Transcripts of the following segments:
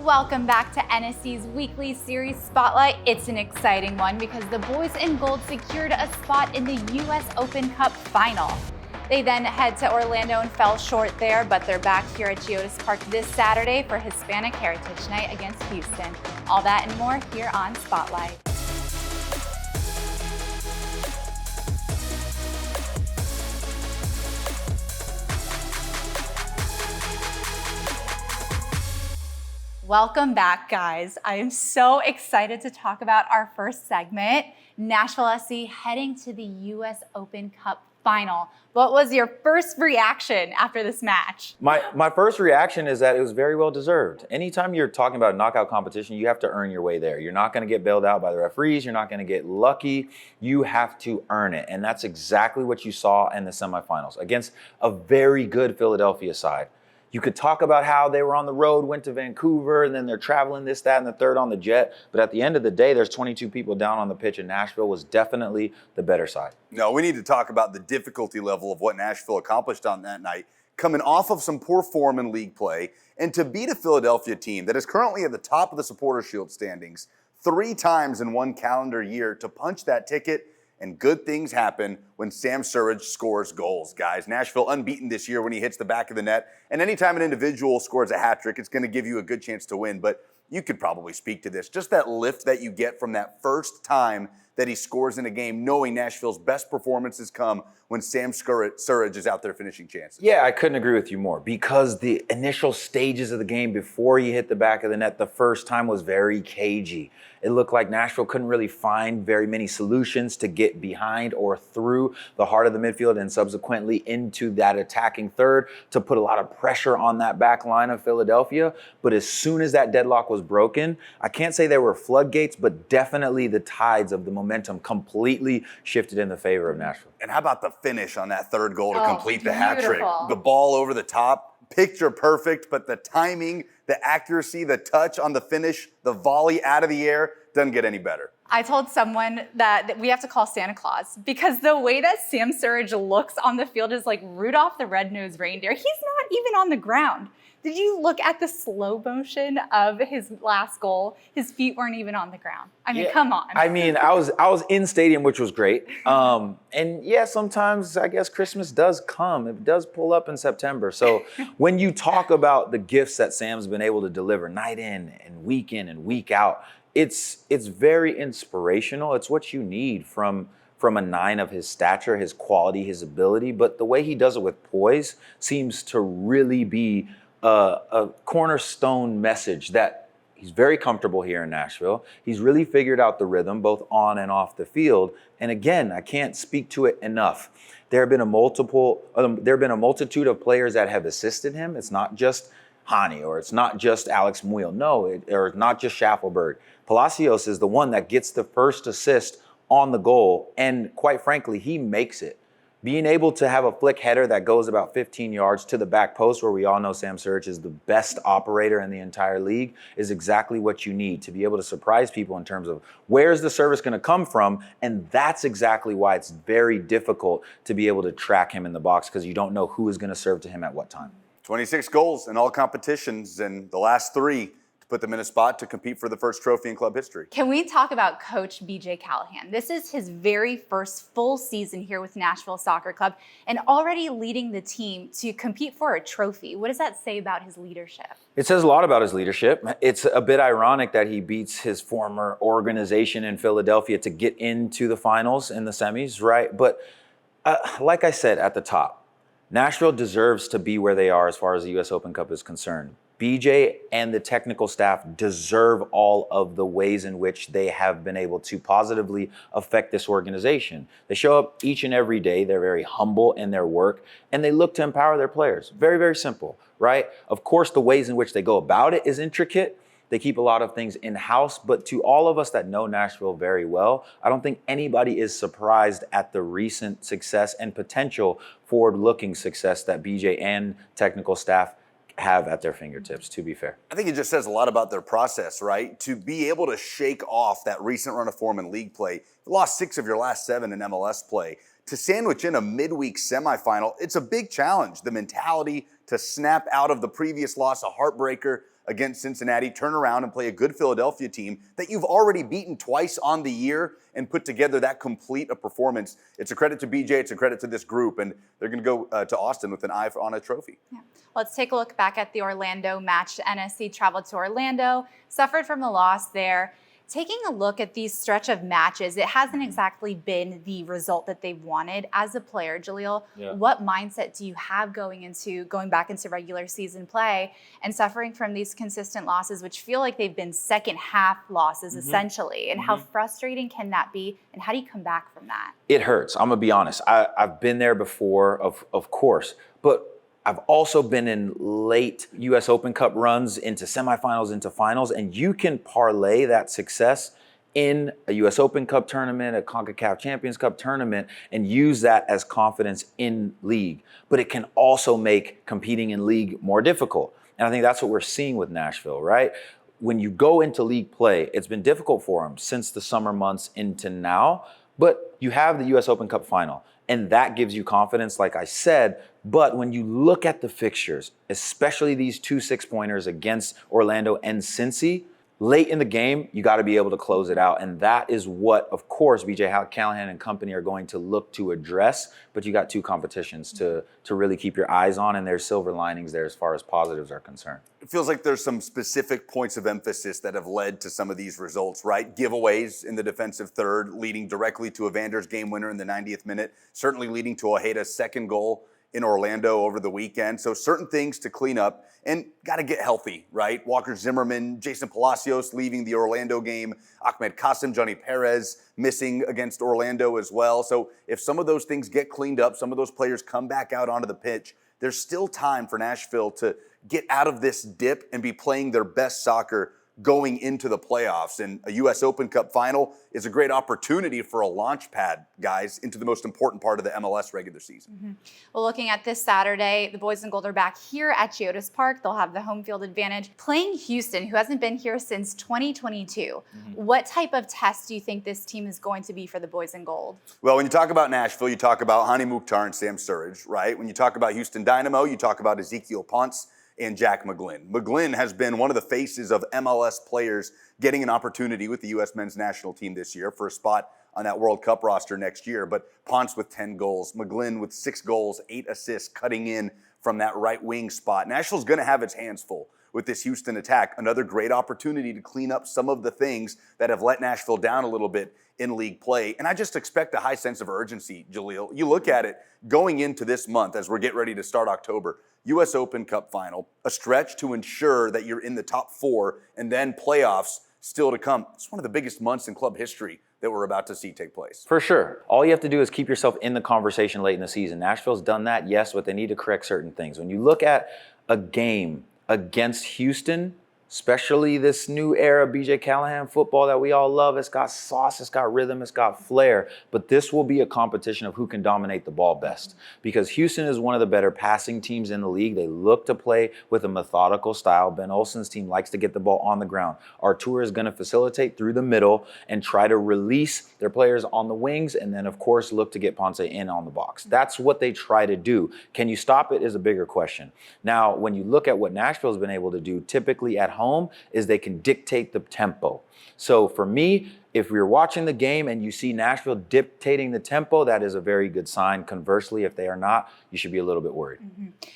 Welcome back to NSC's weekly series Spotlight. It's an exciting one because the boys in gold secured a spot in the US Open Cup final. They then head to Orlando and fell short there, but they're back here at GEODIS Park this Saturday for Hispanic Heritage Night against Houston. All that and more here on Spotlight. Welcome back, guys. I am so excited to talk about our first segment, Nashville SC heading to the US Open Cup final. What was your first reaction after this match? My first reaction is that it was very well deserved. Anytime you're talking about a knockout competition, you have to earn your way there. You're not going to get bailed out by the referees. You're not going to get lucky. You have to earn it. And that's exactly what you saw in the semifinals against a very good Philadelphia side. You could talk about how they were on the road, went to Vancouver, and then they're traveling this, that, and the third on the jet. But at the end of the day, there's 22 people down on the pitch, and Nashville was definitely the better side. No, we need to talk about the difficulty level of what Nashville accomplished on that night, coming off of some poor form in league play, and to beat a Philadelphia team that is currently at the top of the Supporters' Shield standings 3 times in one calendar year, to punch that ticket. And good things happen when Sam Surridge scores goals, guys. Nashville unbeaten this year when he hits the back of the net. And anytime an individual scores a hat trick, it's going to give you a good chance to win. But you could probably speak to this. Just that lift that you get from that first time that he scores in a game, knowing Nashville's best performances come when Sam Surridge is out there finishing chances. Yeah, I couldn't agree with you more, because the initial stages of the game before he hit the back of the net the first time was very cagey. It looked like Nashville couldn't really find very many solutions to get behind or through the heart of the midfield and subsequently into that attacking third to put a lot of pressure on that back line of Philadelphia. But as soon as that deadlock was broken, I can't say there were floodgates, but definitely the tides of the momentum completely shifted in the favor of Nashville. And how about the finish on that third goal to complete the hat trick? Beautiful. The ball over the top, picture perfect, but the timing, the accuracy, the touch on the finish, the volley out of the air, doesn't get any better. I told someone that we have to call Santa Claus because the way that Sam Surridge looks on the field is like Rudolph the Red-Nosed Reindeer. He's not even on the ground. Did you look at the slow motion of his last goal? His feet weren't even on the ground. I mean, come on. I mean, I was in stadium, which was great. And yeah, sometimes I guess Christmas does come. It does pull up in September. So when you talk about the gifts that Sam's been able to deliver night in and week out, it's very inspirational. It's what you need from a 9 of his stature, his quality, his ability. But the way he does it with poise seems to really be a cornerstone message that he's very comfortable here in Nashville. He's really figured out the rhythm, both on and off the field. And again, I can't speak to it enough. There have been a multitude of players that have assisted him. It's not just Hani, or it's not just Alex Muyl. No, or it's not just Schaffelberg. Palacios is the one that gets the first assist on the goal. And quite frankly, he makes it. Being able to have a flick header that goes about 15 yards to the back post, where we all know Sam Surridge is the best operator in the entire league, is exactly what you need to be able to surprise people in terms of where's the service going to come from. And that's exactly why it's very difficult to be able to track him in the box, because you don't know who is going to serve to him at what time. 26 goals in all competitions, and the last 3 to put them in a spot to compete for the first trophy in club history. Can we talk about Coach BJ Callahan? This is his very first full season here with Nashville Soccer Club and already leading the team to compete for a trophy. What does that say about his leadership? It says a lot about his leadership. It's a bit ironic that he beats his former organization in Philadelphia to get into the finals in the semis, right? But like I said at the top, Nashville deserves to be where they are as far as the US Open Cup is concerned. BJ and the technical staff deserve all of the ways in which they have been able to positively affect this organization. They show up each and every day. They're very humble in their work, and they look to empower their players. Very, very simple, right? Of course, the ways in which they go about it is intricate. They keep a lot of things in-house, but to all of us that know Nashville very well, I don't think anybody is surprised at the recent success and potential forward-looking success that BJ and technical staff have at their fingertips, to be fair. I think it just says a lot about their process, right? To be able to shake off that recent run of form in league play, you lost 6 of your last 7 in MLS play, to sandwich in a midweek semifinal, it's a big challenge. The mentality to snap out of the previous loss, a heartbreaker, against Cincinnati, turn around and play a good Philadelphia team that you've already beaten twice on the year and put together that complete a performance. It's a credit to BJ, it's a credit to this group, and they're going to go to Austin with an eye on a trophy. Yeah. Let's take a look back at the Orlando match. NSC traveled to Orlando, suffered from the loss there. Taking a look at these stretch of matches, it hasn't exactly been the result that they wanted. As a player, Jaleel, what mindset do you have going back into regular season play and suffering from these consistent losses, which feel like they've been second half losses essentially? And how frustrating can that be? And how do you come back from that? It hurts. I'm gonna be honest. I've been there before, of course, but I've also been in late US Open Cup runs into semifinals, into finals, and you can parlay that success in a US Open Cup tournament, a CONCACAF Champions Cup tournament, and use that as confidence in league. But it can also make competing in league more difficult. And I think that's what we're seeing with Nashville, right? When you go into league play, it's been difficult for them since the summer months into now, but you have the US Open Cup final. And that gives you confidence, like I said. But when you look at the fixtures, especially these 2 6-pointers against Orlando and Cincy, late in the game, you got to be able to close it out. And that is what, of course, BJ Callahan and company are going to look to address. But you got 2 competitions to really keep your eyes on, and there's silver linings there as far as positives are concerned. It feels like there's some specific points of emphasis that have led to some of these results, right? Giveaways in the defensive third, leading directly to Evander's game winner in the 90th minute, certainly leading to Ojeda's second goal in Orlando over the weekend. So certain things to clean up and got to get healthy, right? Walker Zimmerman, Jason Palacios leaving the Orlando game, Ahmed Kasim, Johnny Perez missing against Orlando as well. So if some of those things get cleaned up, some of those players come back out onto the pitch, there's still time for Nashville to get out of this dip and be playing their best soccer going into the playoffs. And a U.S. Open Cup final is a great opportunity for a launch pad, guys, into the most important part of the MLS regular season. Well, looking at this Saturday, the boys in gold are back here at GEODIS Park. They'll have the home field advantage playing Houston, who hasn't been here since 2022. What type of test do you think this team is going to be for the boys in gold? Well, when you talk about Nashville, you talk about Hani Mukhtar and Sam Surridge, right? When you talk about Houston Dynamo, you talk about Ezekiel Ponce and Jack McGlynn. McGlynn has been one of the faces of MLS players getting an opportunity with the U.S. men's national team this year for a spot on that World Cup roster next year. But Ponce with 10 goals, McGlynn with 6 goals, 8 assists, cutting in from that right wing spot. Nashville's going to have its hands full with this Houston attack. Another great opportunity to clean up some of the things that have let Nashville down a little bit in league play. And I just expect a high sense of urgency, Jaleel. You look at it going into this month as we're getting ready to start October, U.S. Open Cup final, a stretch to ensure that you're in the top 4, and then playoffs still to come. It's one of the biggest months in club history that we're about to see take place. For sure. All you have to do is keep yourself in the conversation late in the season. Nashville's done that, yes, but they need to correct certain things. When you look at a game against Houston, especially this new era BJ Callahan football that we all love, it's got sauce, it's got rhythm, it's got flair, but this will be a competition of who can dominate the ball best, because Houston is one of the better passing teams in the league. They look to play with a methodical style. Ben Olsen's team likes to get the ball on the ground. Artur is going to facilitate through the middle and try to release their players on the wings, and then of course look to get Ponce in on the box. That's what they try to do. Can you stop it is a bigger question. Now, when you look at what Nashville's been able to do typically at home, is they can dictate the tempo. So for me, if you're watching the game and you see Nashville dictating the tempo, that is a very good sign. Conversely, if they are not, you should be a little bit worried.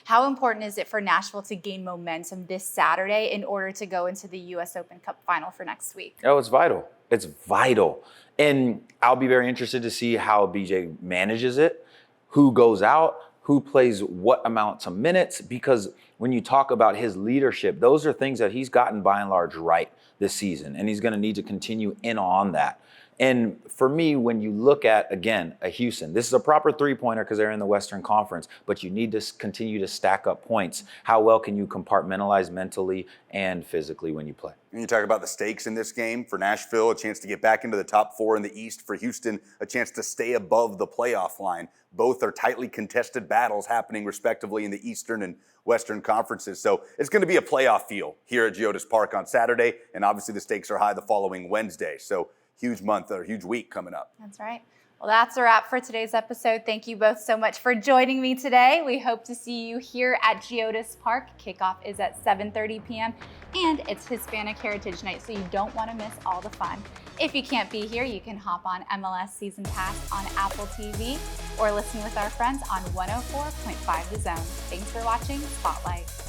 How important is it for Nashville to gain momentum this Saturday in order to go into the U.S. Open Cup final for next week? Oh, it's vital. It's vital. And I'll be very interested to see how BJ manages it, who goes out, who plays what amounts of minutes, because when you talk about his leadership, those are things that he's gotten by and large right this season, and he's going to need to continue in on that. And for me, when you look at, again, a Houston, this is a proper three-pointer because they're in the Western Conference, but you need to continue to stack up points. How well can you compartmentalize mentally and physically when you play? And you talk about the stakes in this game. For Nashville, a chance to get back into the top 4 in the East. For Houston, a chance to stay above the playoff line. Both are tightly contested battles happening respectively in the Eastern and Western conferences. So it's going to be a playoff feel here at GEODIS Park on Saturday, and obviously the stakes are high the following Wednesday. So huge month or huge week coming up. That's right. Well, that's a wrap for today's episode. Thank you both so much for joining me today. We hope to see you here at GEODIS Park. Kickoff is at 7:30 p.m. and it's Hispanic Heritage Night, so you don't want to miss all the fun. If you can't be here, you can hop on MLS Season Pass on Apple TV or listen with our friends on 104.5 The Zone. Thanks for watching Spotlight.